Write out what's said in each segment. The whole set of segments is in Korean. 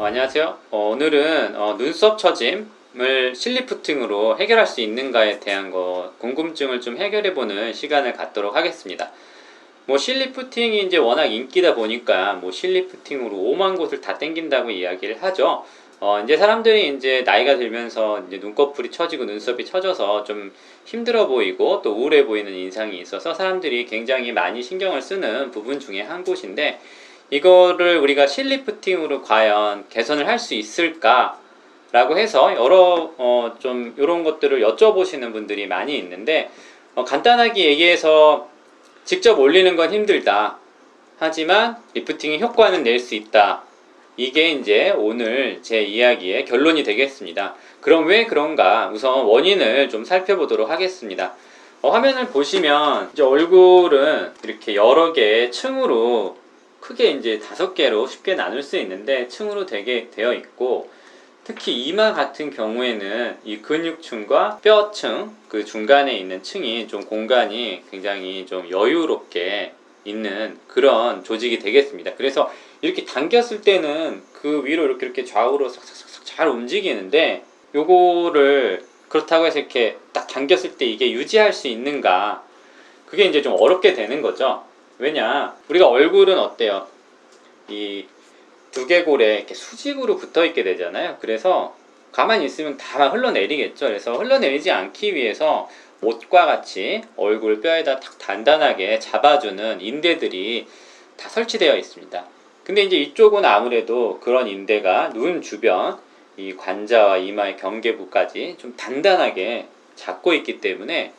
안녕하세요. 오늘은 눈썹 처짐을 실리프팅으로 해결할 수 있는가에 대한 궁금증을 좀 해결해보는 시간을 갖도록 하겠습니다. 실리프팅이 이제 워낙 인기다 보니까 실리프팅으로 5만 곳을 다 땡긴다고 이야기를 하죠. 이제 사람들이 이제 나이가 들면서 이제 눈꺼풀이 처지고 눈썹이 처져서 좀 힘들어 보이고 또 우울해 보이는 인상이 있어서 사람들이 굉장히 많이 신경을 쓰는 부분 중에 한 곳인데, 이거를 우리가 실리프팅으로 과연 개선을 할 수 있을까? 라고 해서 여러 좀 이런 것들을 여쭤보시는 분들이 많이 있는데, 간단하게 얘기해서 직접 올리는 건 힘들다. 하지만 리프팅의 효과는 낼 수 있다. 이게 이제 오늘 제 이야기의 결론이 되겠습니다. 그럼 왜 그런가? 우선 원인을 좀 살펴보도록 하겠습니다. 화면을 보시면 이제 얼굴은 이렇게 여러 개의 층으로 크게 이제 5개로 쉽게 나눌 수 있는데 층으로 되게 되어 있고, 특히 이마 같은 경우에는 이 근육층과 뼈층 그 중간에 있는 층이 좀 공간이 굉장히 좀 여유롭게 있는 그런 조직이 되겠습니다. 그래서 이렇게 당겼을 때는 그 위로 이렇게 좌우로 싹싹싹 잘 움직이는데, 요거를 그렇다고 해서 이렇게 딱 당겼을 때 이게 유지할 수 있는가, 그게 이제 좀 어렵게 되는 거죠. 왜냐, 우리가 얼굴은 어때요? 이 두개골에 이렇게 수직으로 붙어 있게 되잖아요. 그래서 가만히 있으면 다 흘러내리겠죠. 그래서 흘러내리지 않기 위해서 옷과 같이 얼굴 뼈에다 딱 단단하게 잡아주는 인대들이 다 설치되어 있습니다. 근데 이제 이쪽은 아무래도 그런 인대가 눈 주변 이 관자와 이마의 경계부까지 좀 단단하게 잡고 있기 때문에,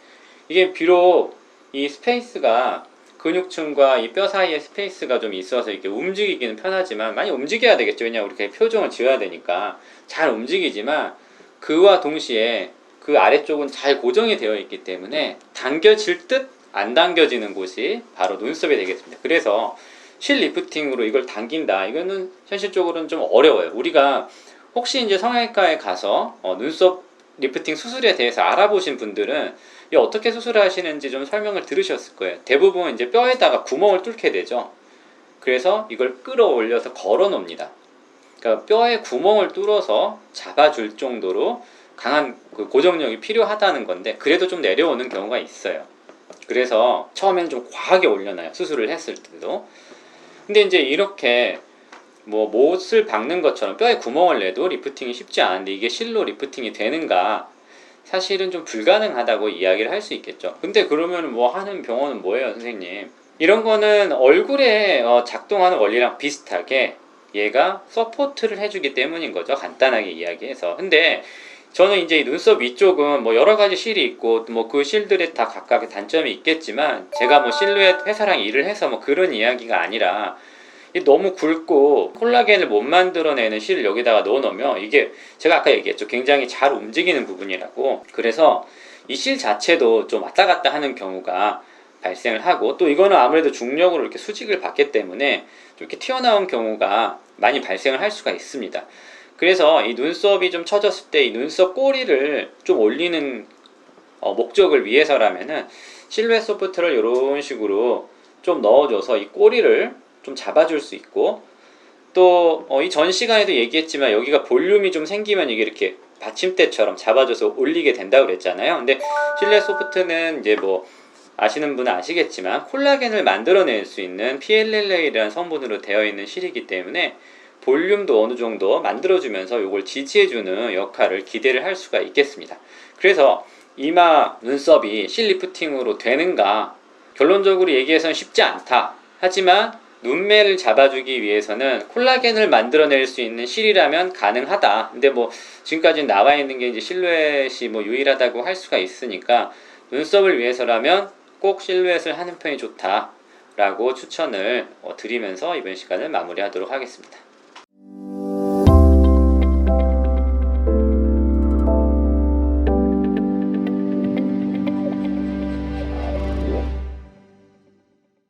이게 비록 이 스페이스가 근육층과 이 뼈 사이에 스페이스가 좀 있어서 이렇게 움직이기는 편하지만, 많이 움직여야 되겠죠. 왜냐하면 우리 표정을 지어야 되니까 잘 움직이지만 그와 동시에 그 아래쪽은 잘 고정이 되어 있기 때문에 당겨질 듯 안 당겨지는 곳이 바로 눈썹이 되겠습니다. 그래서 실리프팅으로 이걸 당긴다, 이거는 현실적으로는 좀 어려워요. 우리가 혹시 이제 성형외과에 가서 눈썹 리프팅 수술에 대해서 알아보신 분들은 이 어떻게 수술하시는지 좀 설명을 들으셨을 거예요. 대부분 이제 뼈에다가 구멍을 뚫게 되죠. 그래서 이걸 끌어올려서 걸어 놓습니다. 그러니까 뼈에 구멍을 뚫어서 잡아줄 정도로 강한 그 고정력이 필요하다는 건데, 그래도 좀 내려오는 경우가 있어요. 그래서 처음에는 좀 과하게 올려놔요, 수술을 했을 때도. 근데 이제 이렇게 못을 박는 것처럼 뼈에 구멍을 내도 리프팅이 쉽지 않은데, 이게 실로 리프팅이 되는가? 사실은 좀 불가능하다고 이야기를 할 수 있겠죠. 근데 그러면 하는 병원은 뭐예요, 선생님? 이런 거는 얼굴에 작동하는 원리랑 비슷하게 얘가 서포트를 해주기 때문인 거죠, 간단하게 이야기해서. 근데 저는 이제 눈썹 위쪽은 여러 가지 실이 있고 그 실들에 다 각각의 단점이 있겠지만, 제가 실루엣 회사랑 일을 해서 그런 이야기가 아니라, 너무 굵고 콜라겐을 못 만들어내는 실을 여기다가 넣어 놓으면 이게, 제가 아까 얘기했죠, 굉장히 잘 움직이는 부분이라고. 그래서 이 실 자체도 좀 왔다 갔다 하는 경우가 발생을 하고, 또 이거는 아무래도 중력으로 이렇게 수직을 받기 때문에 좀 이렇게 튀어나온 경우가 많이 발생을 할 수가 있습니다. 그래서 이 눈썹이 좀 처졌을 때 이 눈썹 꼬리를 좀 올리는 목적을 위해서라면은 실루엣 소프트를 이런 식으로 좀 넣어줘서 이 꼬리를 좀 잡아줄 수 있고, 또 이 전 시간에도 얘기했지만 여기가 볼륨이 좀 생기면 이게 이렇게 받침대처럼 잡아줘서 올리게 된다고 그랬잖아요. 근데 실루엣 소프트는 이제 아시는 분은 아시겠지만 콜라겐을 만들어낼 수 있는 PLLA라는 성분으로 되어 있는 실이기 때문에 볼륨도 어느 정도 만들어주면서 이걸 지지해주는 역할을 기대를 할 수가 있겠습니다. 그래서 이마 눈썹이 실리프팅으로 되는가? 결론적으로 얘기해서는 쉽지 않다. 하지만 눈매를 잡아주기 위해서는 콜라겐을 만들어낼 수 있는 실이라면 가능하다. 근데 지금까지 나와 있는 게 이제 실루엣이 유일하다고 할 수가 있으니까, 눈썹을 위해서라면 꼭 실루엣을 하는 편이 좋다라고 추천을 드리면서 이번 시간을 마무리하도록 하겠습니다.